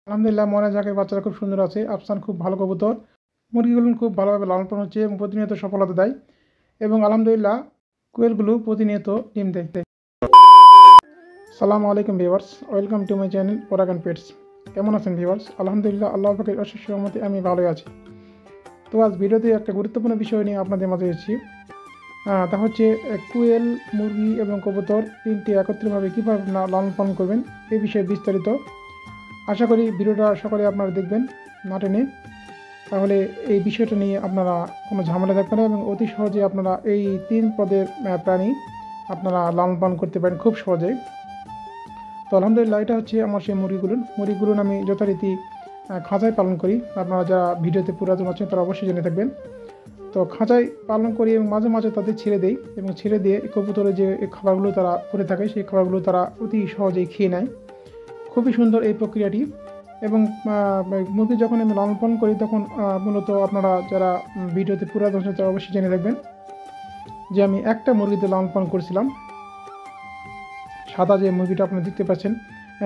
আলহামদুলিল্লাহ ময়না জাকের বাচ্চারা খুব সুন্দর আছে। আফসান খুব ভালো কবুতর। মুরগিগুলো খুব ভালোভাবে লালন পালন হচ্ছে এবং প্রতিনিয়ত সফলতা দেয় এবং আলহামদুলিল্লাহ কোয়েলগুলো প্রতিনিয়ত ডিম দেয়। সালামু আলাইকুম viewers, welcome to my channel Paragan pets. কেমন আছেন ভিউয়ার্স? আলহামদুলিল্লাহ আল্লাহ পাকের অশেষ রহমতে আমি ভালোই আছি। তো আজ ভিডিওতে একটা গুরুত্বপূর্ণ বিষয় নিয়ে আপনাদের মাঝে এসেছি। তা হচ্ছে কোয়েল, মুরগি এবং কবুতর তিনটি একত্রিতভাবে কীভাবে লালন পালন করবেন এই বিষয়ে বিস্তারিত। আশা করি ভিডিওটা সকলে আপনারা দেখবেন না টেনে, তাহলে এই বিষয়টা নিয়ে আপনারা কোনো ঝামেলা থাকবে না এবং অতি সহজে আপনারা এই তিন পদের প্রাণী আপনারা লালন পালন করতে পারেন খুব সহজেই। তো আলহামদুলিল্লাহ এটা হচ্ছে আমার সেই মুরগিগুলো আমি যথারীতি খাঁচায় পালন করি। আপনারা যারা ভিডিওতে পুরাতন আছেন তারা অবশ্যই জেনে থাকবেন। তো খাঁচায় পালন করি এবং মাঝে মাঝে তাদের ছেড়ে দেই এবং ছেড়ে দিয়ে কবুতরের যে খাবারগুলো তারা পড়ে থাকে সেই খাবারগুলো তারা অতি সহজেই খেয়ে নেয়। খুবই সুন্দর এই প্রক্রিয়াটি। এবং মুরগি যখন আমি লালন পালন করি তখন মূলত আপনারা যারা ভিডিওতে পুরাতন আছেন তারা অবশ্যই জেনে থাকবেন যে আমি একটা মুরগিতে লালন পালন করেছিলাম। সাদা যে মুরগিটা আপনারা দেখতে পাচ্ছেন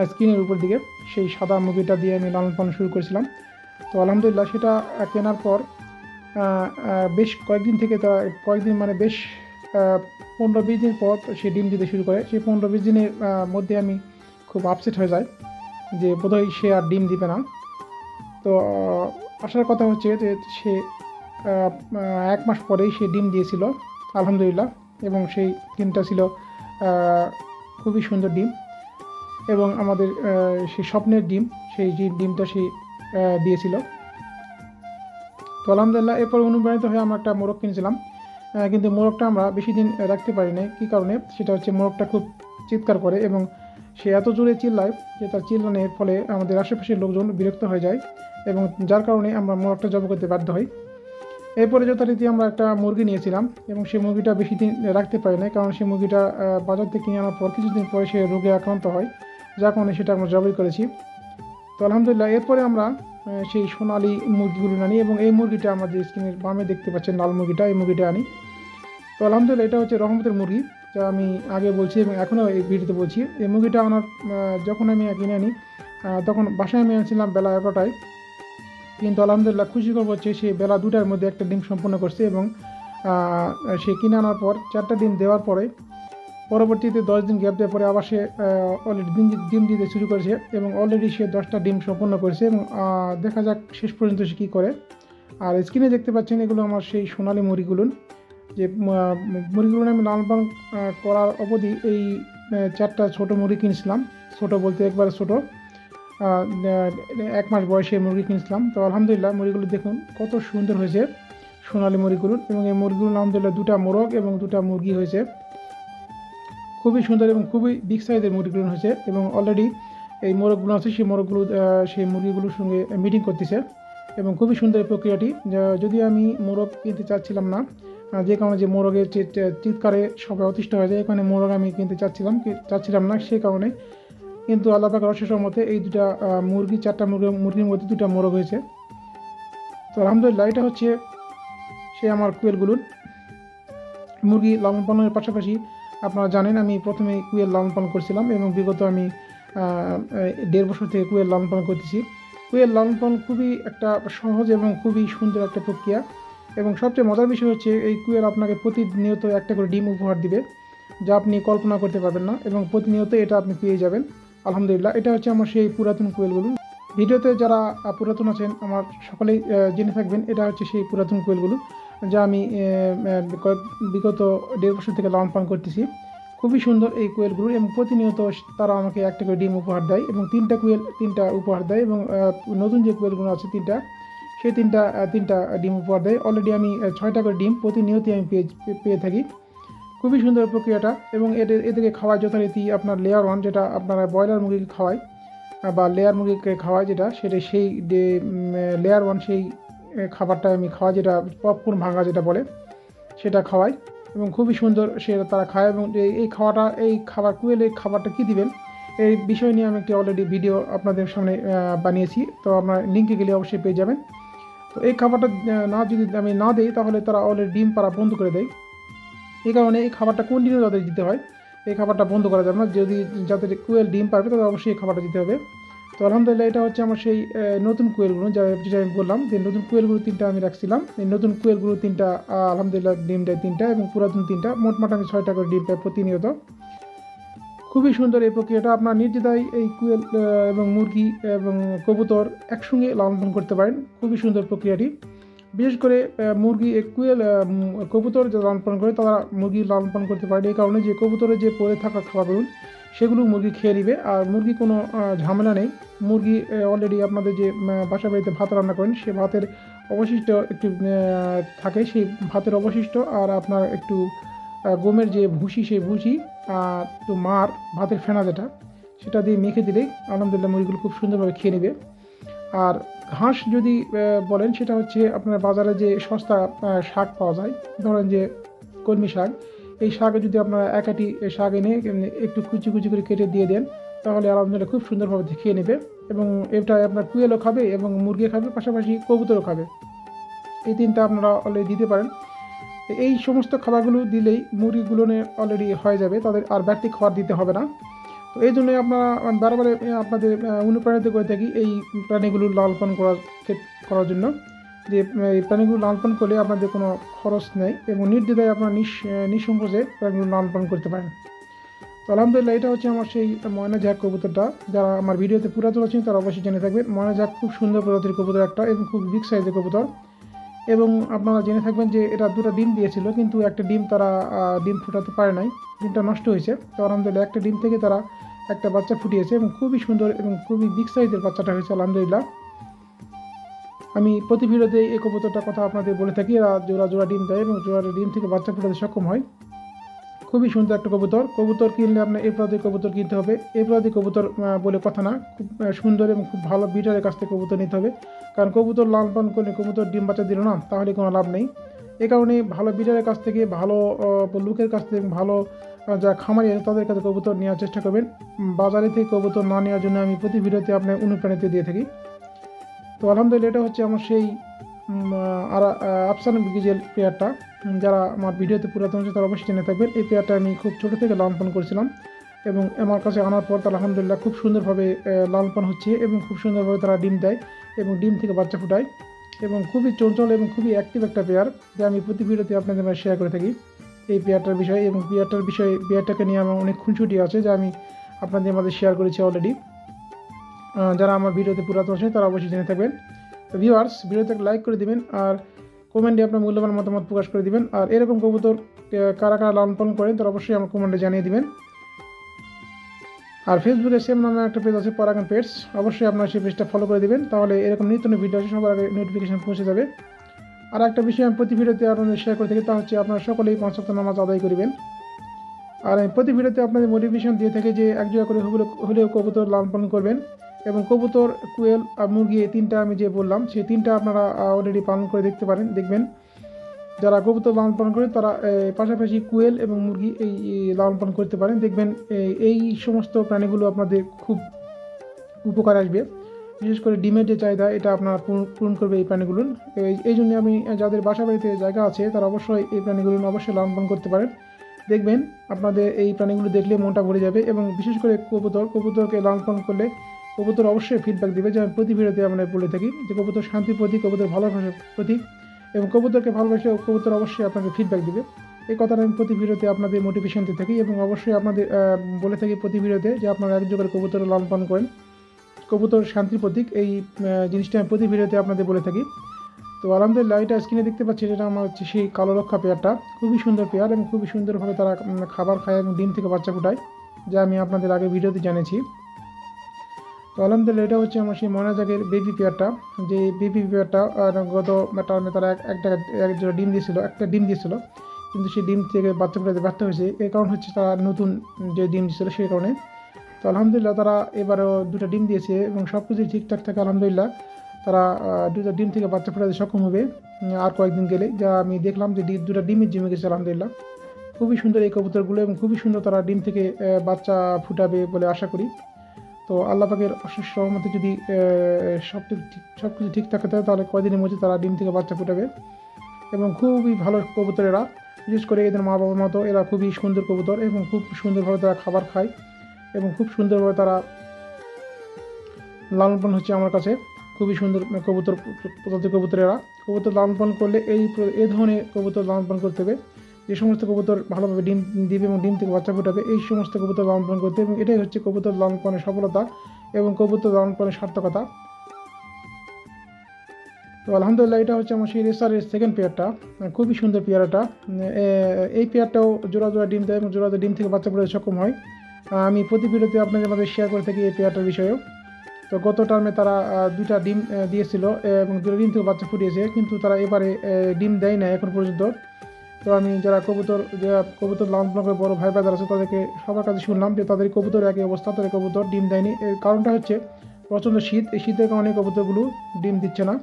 স্ক্রিনের উপর দিকে, সেই সাদা মুরগিটা দিয়ে আমি লালন পালন শুরু করেছিলাম। তো আলহামদুলিল্লাহ সেটা কেনার পর বেশ কয়েকদিন থেকে তারা মানে বেশ 15-20 দিন পর সে ডিম দিতে শুরু করে। সেই 15-20 দিনের মধ্যে আমি খুব আপসেট হয়ে যায় যে বোধহয় সে আর ডিম দিবে না। তো আসার কথা হচ্ছে যে সে 1 মাস পরেই সে ডিম দিয়েছিল আলহামদুলিল্লাহ, এবং সেই ডিমটা ছিল খুবই সুন্দর ডিম এবং আমাদের সেই স্বপ্নের ডিম, সেই ডিমটা সে দিয়েছিল। তো আলহামদুলিল্লাহ এরপর অনুপ্রাণিত হয়ে আমরা একটা মোরগ কিনেছিলাম, কিন্তু মোরগটা আমরা বেশি দিন রাখতে পারি না। কী কারণে? সেটা হচ্ছে মোরগটা খুব চিৎকার করে এবং সে এত জোরে চিল্লায় যে তার চিল্লানোর ফলে আমাদের আশেপাশের লোকজন বিরক্ত হয়ে যায় এবং যার কারণে আমরা মোরগটা জবাই করতে বাধ্য হই। এরপরে যথারীতি আমরা একটা মুরগি নিয়েছিলাম এবং সেই মুরগিটা বেশি দিন রাখতে পারি না, কারণ সেই মুরগিটা বাজার থেকে কিনে আনার পর কিছুদিন পরে সে রোগে আক্রান্ত হয়, যার কারণে সেটা আমরা জবাই করেছি। তো আলহামদুলিল্লাহ এরপরে আমরা সেই সোনালি মুরগিগুলো আনি এবং এই মুরগিটা আমরা যে স্ক্রিনের বামে দেখতে পাচ্ছেন লাল মুরগিটা, এই মুরগিটা আনি। তো আলহামদুলিল্লাহ এটা হচ্ছে রহমতের মুরগি, যা আমি আগে বলছি এবং এখনও এই ভিডিওতে বলছি। এই মুরগিটা আনার যখন আমি কিনে আনি তখন বাসায় আমি এনেছিলাম বেলা 11টায়, কিন্তু আলহামদুলিল্লাহ খুশিখবর হচ্ছে সে বেলা 2টার মধ্যে একটা ডিম সম্পন্ন করছে এবং সে কিনে আনার পর 4টা ডিম দেওয়ার পরে পরবর্তীতে 10 দিন গ্যাপ দেওয়ার পরে আবার সে অলরেডি ডিম দিতে শুরু করেছে এবং অলরেডি সে 10টা ডিম সম্পন্ন করেছে এবং দেখা যাক শেষ পর্যন্ত সে কী করে। আর স্ক্রিনে দেখতে পাচ্ছেন এগুলো আমার সেই সোনালি মুরগিগুলো, যে মুরগিগুলো আমি লালন পালন করার অবধি এই 4টা ছোটো মুরগি কিনেছিলাম। ছোটো বলতে একবারে ছোটো, 1 মাস বয়সে মুরগি কিনেছিলাম। তো আলহামদুলিল্লাহ মুরগিগুলো দেখুন কত সুন্দর হয়েছে, সোনালি মুরগিগুলো। এবং এই মুরগিগুলো আলহামদুলিল্লাহ 2টা মোরগ এবং 2টা মুরগি হয়েছে, খুবই সুন্দর এবং খুবই বিগ সাইজের মুরগিগুলো হয়েছে। এবং অলরেডি এই মোরগগুলো আছে সেই মুরগিগুলোর সঙ্গে মিটিং করতেছে এবং খুবই সুন্দর এই প্রক্রিয়াটি। যদিও আমি মোরগ কিনতে চাচ্ছিলাম না, যে কারণে যে মোরগের চিৎকারে সবাই অতিষ্ঠ হয়ে যায়, এখানে মোরগ আমি কিনতে চাচ্ছিলাম না সেই কারণে। কিন্তু আল্লাহ পাকের অশেষ রহমতে এই 2টা মুরগি, 4টা মুরগির মধ্যে 2টা মোরগ হয়েছে। তো আলহামদুলিল্লাহ এটা হচ্ছে সে আমার কুয়েলগুলোর মুরগি লালন পালনের পাশাপাশি আপনারা জানেন আমি প্রথমে কুয়েল লালন পালন করছিলাম এবং বিগত আমি 1.5 বছর থেকে কুয়েল লালন পালন করতেছি। কুয়েল লালন পালন খুবই একটা সহজ এবং খুবই সুন্দর একটা প্রক্রিয়া এবং সবচেয়ে মজার বিষয় হচ্ছে এই কুয়েল আপনাকে প্রতিনিয়ত একটা করে ডিম উপহার দিবে, যা আপনি কল্পনা করতে পারবেন না এবং প্রতিনিয়ত এটা আপনি পেয়ে যাবেন। আলহামদুলিল্লাহ এটা হচ্ছে আমার সেই পুরাতন কুয়েলগুলো। ভিডিওতে যারা পুরাতন আছেন আমার সকলেই জেনে থাকবেন এটা হচ্ছে সেই পুরাতন কোয়েলগুলো, যা আমি বিগত 1.5 বছর থেকে লালন পালন করতেছি। খুবই সুন্দর এই কোয়েলগুলো এবং প্রতিনিয়ত তারা আমাকে একটা করে ডিম উপহার দেয় এবং 3টা কোয়েল 3টা উপহার দেয় এবং নতুন যে কোয়েলগুলো আছে 3টা, সেই 3টা ডিম উপহার দেয়। অলরেডি আমি 6টা করে ডিম প্রতিনিয়তই আমি পেয়ে থাকি। খুবই সুন্দর প্রক্রিয়াটা এবং এদেরকে খাওয়ায় যথারীতি আপনার লেয়ার 1, যেটা আপনারা ব্রয়লার মুরগিকে খাওয়ায় বা লেয়ার মুরগিকে খাওয়ায়, সেটা সেই লেয়ার 1 সেই খাবারটা আমি খাওয়াই, যেটা পপকর্ন ভাঙা যেটা বলে সেটা খাওয়াই এবং খুবই সুন্দর সেটা তারা খায়। এবং এই খাবারটা কী দিবেন এই বিষয় নিয়ে আমি একটি অলরেডি ভিডিও আপনাদের সামনে বানিয়েছি, তো আপনার লিঙ্কে গেলে অবশ্যই পেয়ে যাবেন। তো এই খাবারটা যদি আমি না দিই তাহলে তারা অলরেডি ডিম পাড়া বন্ধ করে দেয়, এই কারণে এই খাবারটা কন্টিনিউ তাদের দিতে হয়। এই খাবারটা বন্ধ করা যাবে না, যদি যাদের কুয়েল ডিম পারবে তাদের অবশ্যই এই খাবারটা দিতে হবে। তো আলহামদুলিল্লাহ এটা হচ্ছে আমার সেই নতুন কোয়েলগুলো যেটা আমি বললাম যে নতুন কোয়েলগুলো 3টা আমি রাখছিলাম। এই নতুন কোয়েলগুলো 3টা আলহামদুলিল্লাহ ডিম দেয় 3টা এবং পুরাতন 3টা, মোটমাট আমি 6টা করে ডিম পাই প্রতিনিয়ত। খুবই সুন্দর এই প্রক্রিয়াটা, আপনার নির্দ্বিধায় এই কোয়েল এবং মুরগি এবং কবুতর একসঙ্গে লালন পালন করতে পারেন। খুবই সুন্দর প্রক্রিয়াটি। বিশেষ করে মুরগি কোয়েল কবুতর যে লালন পালন করে তারা মুরগি লালন পালন করতে পারে এই কারণে যে কবুতরের যে পড়ে থাকা খাবারগুলো সেগুলো মুরগি খেয়ে নেবে, আর মুরগি কোনো ঝামেলা নেই। মুরগি অলরেডি আপনাদের যে বাসা বাড়িতে ভাত রান্না করেন সে ভাতের অবশিষ্ট একটু থাকে, সেই ভাতের অবশিষ্ট আর আপনার একটু গমের যে ভুসি সেই ভুসি একটু মার ভাতের ফেনা যেটা সেটা দিয়ে মেখে দিলেই আলহামদুলিল্লাহ মুরগিগুলো খুব সুন্দরভাবে খেয়ে নেবে। আর ঘাস যদি বলেন সেটা হচ্ছে আপনার বাজারে যে সস্তা শাক পাওয়া যায়, ধরেন যে কলমি শাক, এই শাকে যদি আপনারা এক আটি শাক এনে একটু কুচি কুচি করে কেটে দিয়ে দেন তাহলে আলহামদুলিল্লাহ খুব সুন্দরভাবে খেয়ে নেবে এবং এটা আপনার কুয়েলও খাবে এবং মুরগি খাবে, পাশাপাশি কবুতরও খাবে। এই 3টা আপনারা অলরেডি দিতে পারেন। এই সমস্ত খাবারগুলো দিলেই মুরগিগুলো অলরেডি হয়ে যাবে, তাদের আর বাড়তি খাবার দিতে হবে না। তো এই জন্যই আপনারা বারবার আপনাদের অনুপ্রাণিত করে থাকি এই প্রাণীগুলো লালন পালন করার জন্য, যে এই প্রাণীগুলো লালন পালন করলে আপনাদের কোনো খরচ নেই এবং নির্দ্বিধায় আপনারা নিঃসংকোচে প্রাণীগুলো লালন পালন করতে পারেন। তো আলহামদুলিল্লাহ এটা হচ্ছে আমার সেই ময়না ঝাঁক কবুতরটা। যারা আমার ভিডিওতে পুরাতন আছেন তারা অবশ্যই জেনে থাকবেন ময়না ঝাঁক খুব সুন্দর প্রজাতির কবুতর একটা এবং খুব বিগ সাইজের কবুতর। এবং আপনারা জেনে থাকবেন যে এটা 2টা ডিম দিয়েছিল, কিন্তু একটা ডিম তারা ডিম ফুটাতে পারে নাই, ডিমটা নষ্ট হয়েছে। তো আলহামদুলিল্লাহ একটা ডিম থেকে তারা একটা বাচ্চা ফুটিয়েছে এবং খুবই সুন্দর এবং খুবই বিগ সাইজের বাচ্চাটা হয়েছে আলহামদুলিল্লাহ। আমি প্রতি ভিডিওতে এই কবুতরটার কথা আপনাদের বলে থাকি, এরা জোড়া জোড়া ডিম দেয় এবং জোড়া ডিম থেকে বাচ্চা ফুটাতে সক্ষম হয়। খুবই সুন্দর একটা কবুতর কিনলে আপনার এই প্রজাতির কবুতর কিনতে হবে। এই প্রজাতির কবুতর বলে কথা না, খুব সুন্দর এবং খুব ভালো বিটারের কাছ থেকে কবুতর নিতে হবে, কারণ কবুতর লালন পালন করলে কবুতর ডিম বাচ্চা দিল না তাহলে কোনো লাভ নেই। এই কারণে ভালো বিটারের কাছ থেকে, ভালো লোকের কাছ থেকে, ভালো যারা খামারি আছে তাদের কাছে কবুতর নেওয়ার চেষ্টা করবেন। বাজারে থেকে কবুতর না নেওয়ার জন্য আমি প্রতি ভিডিওতে আপনার অনুপ্রাণিত দিয়ে থাকি। তো আলহামদুলিল্লাহ এটা হচ্ছে আমার সেই আফসান বিগিজেল পেয়ারটা। যারা আমার ভিডিওতে পুরাতন আছে তারা অবশ্যই জেনে থাকবেন এই পেয়ারটা আমি খুব ছোটো থেকে লালন পালন করেছিলাম এবং আমার কাছে আনার পর তারা আলহামদুলিল্লাহ খুব সুন্দরভাবে লালন পালন হচ্ছে এবং খুব সুন্দরভাবে তারা ডিম দেয় এবং ডিম থেকে বাচ্চা ফুটায় এবং খুবই চঞ্চল এবং খুবই অ্যাক্টিভ একটা পেয়ার, যা আমি প্রতি ভিডিওতে আপনাদের মাঝে শেয়ার করে থাকি এই পেয়ারটার বিষয়ে। এবং পেয়ারটাকে নিয়ে আমার অনেক খুনসুটি আছে যা আমি আপনাদের মাঝে শেয়ার করেছি অলরেডি। যারা আমার ভিডিওতে পুরাতন আছেন তারা অবশ্যই জেনে থাকবেন। তো ভিউয়ার্স, ভিডিওতে লাইক করে দিবেন আর কমেন্টে আপনার মূল্যবান মতামত প্রকাশ করে দিবেন। আর এরকম কবুতর কারা কারা লালন পালন করেন তারা অবশ্যই আমার কমেন্টে জানিয়ে দিবেন। আর ফেসবুকে সেম নামে একটা পেজ আছে পরাগান পেটস, অবশ্যই আপনারা সেই পেজটা ফলো করে দিবেন, তাহলে এরকম নিত্য নতুন ভিডিও আসে সবার আগে নোটিফিকেশন পৌঁছে যাবে। আর একটা বিষয় আমি প্রতি ভিডিওতে আপনাদের শেয়ার করে থাকি, তা হচ্ছে আপনারা সকলেই 5 ওয়াক্ত নামাজ আদায় করবেন। আর আমি প্রতি ভিডিওতে আপনাদের মোটিভেশন দিয়ে থাকি যে এক জায়গা করে হলেও কবুতর লালন পালন করবেন এবং কবুতর, কোয়েল আর মুরগি এই 3টা আমি যে বললাম সেই 3টা আপনারা অলরেডি পালন করে দেখবেন। যারা কবুতর লালন পালন করে তারা পাশাপাশি কোয়েল এবং মুরগি এই লালন পালন করতে পারেন, দেখবেন এই সমস্ত প্রাণীগুলো আপনাদের খুব উপকার আসবে। বিশেষ করে ডিমের যে চাহিদা এটা আপনারা পূরণ করবে এই প্রাণীগুলো। এই জন্য আমি যাদের বাসা বাড়িতে জায়গা আছে তারা অবশ্যই এই প্রাণীগুলো অবশ্যই লালন পালন করতে পারেন। দেখবেন আপনাদের এই প্রাণীগুলো দেখলে মনটা ভরে যাবে এবং বিশেষ করে কবুতরকে লালন পালন করলে কবুতর অবশ্যই ফিডব্যাক দেবে, যে আমি প্রতি ভিডিওতে আমরা বলে থাকি যে কবুতর শান্তির প্রতীক, কবুতর ভালোবাসার প্রতীক এবং কবুতরকে ভালোবাসে কবুতর অবশ্যই আপনাকে ফিডব্যাক দেবে। এই কথাটা আমি প্রতি ভিডিওতে আপনাদের মোটিভেশন দিয়ে থাকি এবং অবশ্যই আপনাদের বলে থাকি প্রতি ভিডিওতে যে আপনারা এক যুগের কবুতর লালন পালন করেন, কবুতর শান্তির প্রতীক, এই জিনিসটা আমি প্রতি ভিডিওতে আপনাদের বলে থাকি। তো আলহামদুলিল্লাহ এটা স্ক্রিনে দেখতে পাচ্ছেন, এটা আমার হচ্ছে সেই কালো রক্ষা পেয়ারটা, খুবই সুন্দর পেয়ার এবং খুবই সুন্দরভাবে তারা খাবার খায় এবং ডিম থেকে বাচ্চা ফুটায়, যা আমি আপনাদের আগে ভিডিওতে জানিয়েছি। তো আলহামদুলিল্লাহ এটা হচ্ছে আমার সেই ময়না জাগের বেবি পেয়ারটা, যে বেবি পেয়ারটা গত টার্মে তারা একটা ডিম দিয়েছিল, কিন্তু সেই ডিম থেকে বাচ্চা ফুটাতে ব্যর্থ হয়েছে। এর কারণ হচ্ছে তারা নতুন যে ডিম দিয়েছিল সেই কারণে। তো আলহামদুলিল্লাহ তারা এবারও 2টা ডিম দিয়েছে এবং সব কিছুই ঠিকঠাক থাকে আলহামদুলিল্লাহ। তারা 2টা ডিম থেকে বাচ্চা ফোটাতে সক্ষম হবে আর কয়েকদিন গেলে, যা আমি দেখলাম যে 2টা ডিমই জমে গেছে আলহামদুলিল্লাহ। খুবই সুন্দর এই কবুতরগুলো এবং খুবই সুন্দর তারা ডিম থেকে বাচ্চা ফুটাবে বলে আশা করি। তো আল্লাহ পাকের অশেষ রহমতে যদি সব কিছু ঠিক থাকে তাহলে কয়দিনের মধ্যে তারা ডিম থেকে বাচ্চা ফুটাবে এবং খুবই ভালো কবুতর এরা, বিশেষ করে এদের মা বাবার মতো এরা খুবই সুন্দর কবুতর এবং খুব সুন্দরভাবে তারা খাবার খায় এবং খুব সুন্দরভাবে তারা লালন পালন হচ্ছে আমার কাছে খুবই সুন্দর কবুতর প্রজাতির কবুতরেরা। কবুতর লালন পালন করলে এই ধরনের কবুতর লালন পালন করতে হবে, যে সমস্ত কবুতর ভালোভাবে ডিম দিবে এবং ডিম থেকে বাচ্চা ফোটাবে এই সমস্ত কবুতর লালন পালন করতে হবে, এবং এটাই হচ্ছে কবুতর লালন পালনের সফলতা এবং কবুতর লালন পালনের সার্থকতা। তো আলহামদুলিল্লাহ এটা হচ্ছে আমার সেই রেসারের সেকেন্ড পেয়ারটা, খুবই সুন্দর পেয়ারাটা। এই পেয়ারটাও জোড়া জোড়া ডিম দেয় এবং জোড়া জোড়া ডিম থেকে বাচ্চা ফোটাতে সক্ষম হয়। আমি প্রতি ভিডিওতে আপনাদের মধ্যে শেয়ার করে থাকি এই পেয়ারটার বিষয়েও। তো গত টার্মে তারা 2টা ডিম দিয়েছিল এবং 2টা ডিম থেকে বাচ্চা ফুটিয়েছে, কিন্তু তারা এবারে ডিম দেয় না এখন পর্যন্ত। তো আমি যারা কবুতর লালন পালন করে বড় ভাই ব্রাদার আছে তাদেরকে সবার কাছে শুনলাম যে তাদের কবুতর একই অবস্থা, তাদের কবুতর ডিম দেয়নি। এর কারণটা হচ্ছে প্রচণ্ড শীত, এই শীতের কারণে কবুতরগুলো ডিম দিচ্ছে না।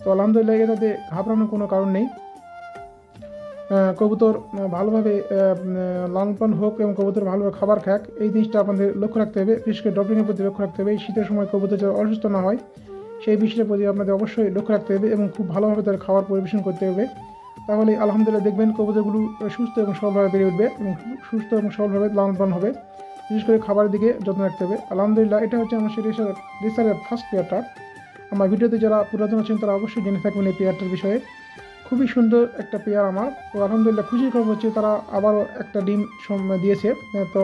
তো আলহামদুলিল্লাহ এটাতে ঘাবড়ানোর কোনো কারণ নেই। কবুতর ভালোভাবে লালন পালন হোক এবং কবুতর ভালোভাবে খাবার খাক, এই জিনিসটা আপনাদের লক্ষ্য রাখতে হবে। বিশেষ করে ড্রপিংয়ের প্রতি লক্ষ্য রাখতে হবে। এই শীতের সময় কবুতর যাতে অসুস্থ না হয় সেই বিষয়টার প্রতি আপনাদের অবশ্যই লক্ষ্য রাখতে হবে এবং খুব ভালোভাবে তার খাবার পরিবেশন করতে হবে। তাহলে আলহামদুলিল্লাহ দেখবেন কবুতরগুলো সুস্থ এবং সবলভাবে বেড়ে উঠবে এবং সুস্থ এবং সবলভাবে লালন পালন হবে। বিশেষ করে খাবারের দিকে যত্ন রাখতে হবে। আলহামদুলিল্লাহ এটা হচ্ছে আমার সেই রেসারের ফার্স্ট পেয়ারটা। আমার ভিডিওতে যারা পুরাতন আছেন তারা অবশ্যই জেনে থাকবেন এই পেয়ারটার বিষয়ে। খুবই সুন্দর একটা পেয়ার আমার। তো আলহামদুলিল্লাহ খুশির খবর হচ্ছে তারা আবারও একটা ডিম দিয়েছে। তো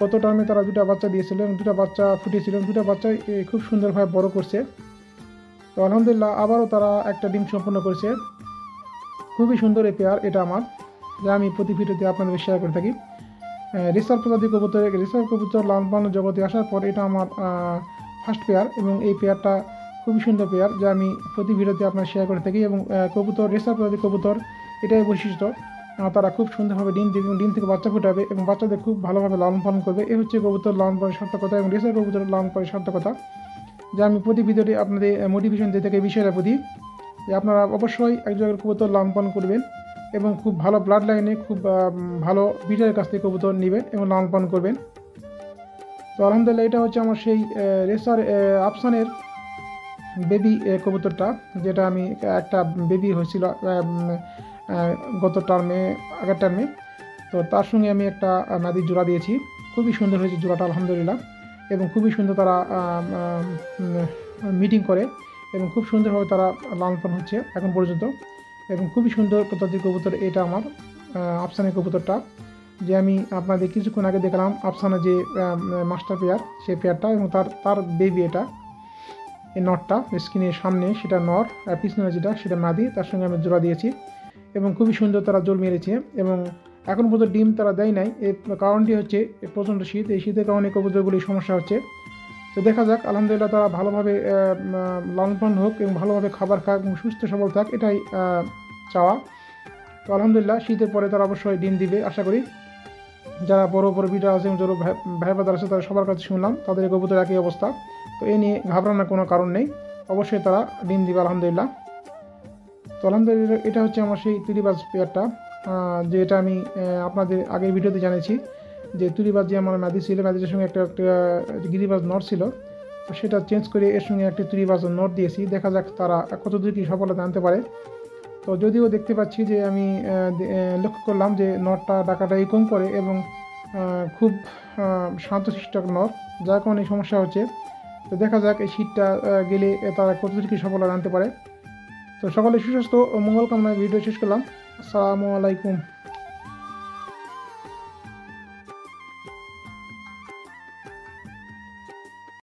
গত টার্মে তারা 2টা বাচ্চা দিয়েছিল এবং 2টা বাচ্চা ফুটিয়েছিল, 2টা বাচ্চাই খুব সুন্দরভাবে বড় করছে। তো আলহামদুলিল্লাহ আবারও তারা একটা ডিম সম্পন্ন করেছে। খুবই সুন্দর এই পেয়ার এটা আমার, যা আমি প্রতি ভিডিওতে আপনাদের শেয়ার করে থাকি। রেসার প্রজাতি রেসার কবুতর লালন পালনের জগতে আসার পর এটা আমার ফার্স্ট পেয়ার এবং এই পেয়ারটা খুবই সুন্দর পেয়ার, যা আমি প্রতি ভিডিওতে আপনার শেয়ার করে থাকি। এবং কবুতর রেসার প্রজাতি কবুতর এটাই বৈশিষ্ট্য, তারা খুব সুন্দরভাবে ডিম দেবে এবং ডিম থেকে বাচ্চা ফোটাবে এবং বাচ্চাদের খুব ভালোভাবে লালন পালন করবে। এই হচ্ছে কবুতর লালন পালনের সার্থকতা এবং রেসার কবুতর লালন পালনের সার্থকতা, যা আমি প্রতি ভিডিওতে আপনাদের মোটিভেশন দিয়ে থাকি এই বিষয়টার প্রতি, যে আপনারা অবশ্যই এক জায়গায় কবুতর লালন পালন করবেন এবং খুব ভালো ব্লাড লাইনে খুব ভালো ব্রিডারের কাছ থেকে কবুতর নেবেন এবং লালন পালন করবেন। তো আলহামদুলিল্লাহ এটা হচ্ছে আমার সেই রেসার আফসানের বেবি কবুতরটা, যেটা আমি একটা বেবি হয়েছিল গত টার্মে, আগের টার্মে। তো তার সঙ্গে আমি একটা মাদির জোড়া দিয়েছি, খুবই সুন্দর হয়েছে জোড়াটা আলহামদুলিল্লাহ। এবং খুবই সুন্দর তারা মিটিং করে এবং খুব সুন্দরভাবে তারা লালন পালন হচ্ছে এখন পর্যন্ত। এবং খুবই সুন্দর প্রজাতির কবুতর এটা আমার আফসানের কবুতরটা, যে আমি আপনাদের কিছুক্ষণ আগে দেখলাম আফসানের যে মাস্টার পেয়ার সেই পেয়ারটা এবং তার বেবি এটা। এই নটটা স্ক্রিনের সামনে সেটা নর, আর পিছনে যেটা সেটা মাদি, তার সঙ্গে আমি জোড়া দিয়েছি এবং খুবই সুন্দর তারা জোল মেরেছে। এবং এখন পর্যন্ত ডিম তারা দেয় নাই, এর কারণটি হচ্ছে প্রচণ্ড শীত, এই শীতের কারণে কবুতরগুলির সমস্যা হচ্ছে। তো দেখা যাক আলহামদুলিল্লাহ তারা ভালোভাবে লালন পালন হোক এবং ভালোভাবে খাবার খাক এবং সুস্থ সবল থাক, এটাই চাওয়া। তো আলহামদুলিল্লাহ শীতের পরে তারা অবশ্যই ডিম দিবে আশা করি। যারা বড় বড় বিডার আছে এবং যারা ভাই ব্রাদার আছে তারা সবার কাছে শুনলাম তাদের কবুতর একই অবস্থা। তো এ নিয়ে ঘাবড়ানোর কোনো কারণ নেই, অবশ্যই তারা ডিম দিবে আলহামদুলিল্লাহ। তো আলহামদুলিল্লাহ এটা হচ্ছে আমার সেই তুলিবাজ পেয়ারটা, যেটা আমি আপনাদের আগের ভিডিওতে জানিয়েছি যে তুলিবাজ যে আমার মাদি ছিল, মাদির সঙ্গে একটা গিরিবাজ নট ছিল, তো সেটা চেঞ্জ করে এর সঙ্গে একটি তুলিবাজ নট দিয়েছি। দেখা যাক তারা কতদূর কি সফলতা আনতে পারে। তো যদিও দেখতে পাচ্ছি যে আমি লক্ষ্য করলাম যে নটটা ডাকাটা কম করে এবং খুব শান্তশিষ্ট নর, যার কারণে এই সমস্যা হচ্ছে। তো দেখা যাক এই শীতটা গেলে তারা কতদূর কি সফলতা আনতে পারে। তো সকলে সুস্বাস্থ্য ও মঙ্গল কামনায় ভিডিও শেষ করলাম। আসসালামু আলাইকুম।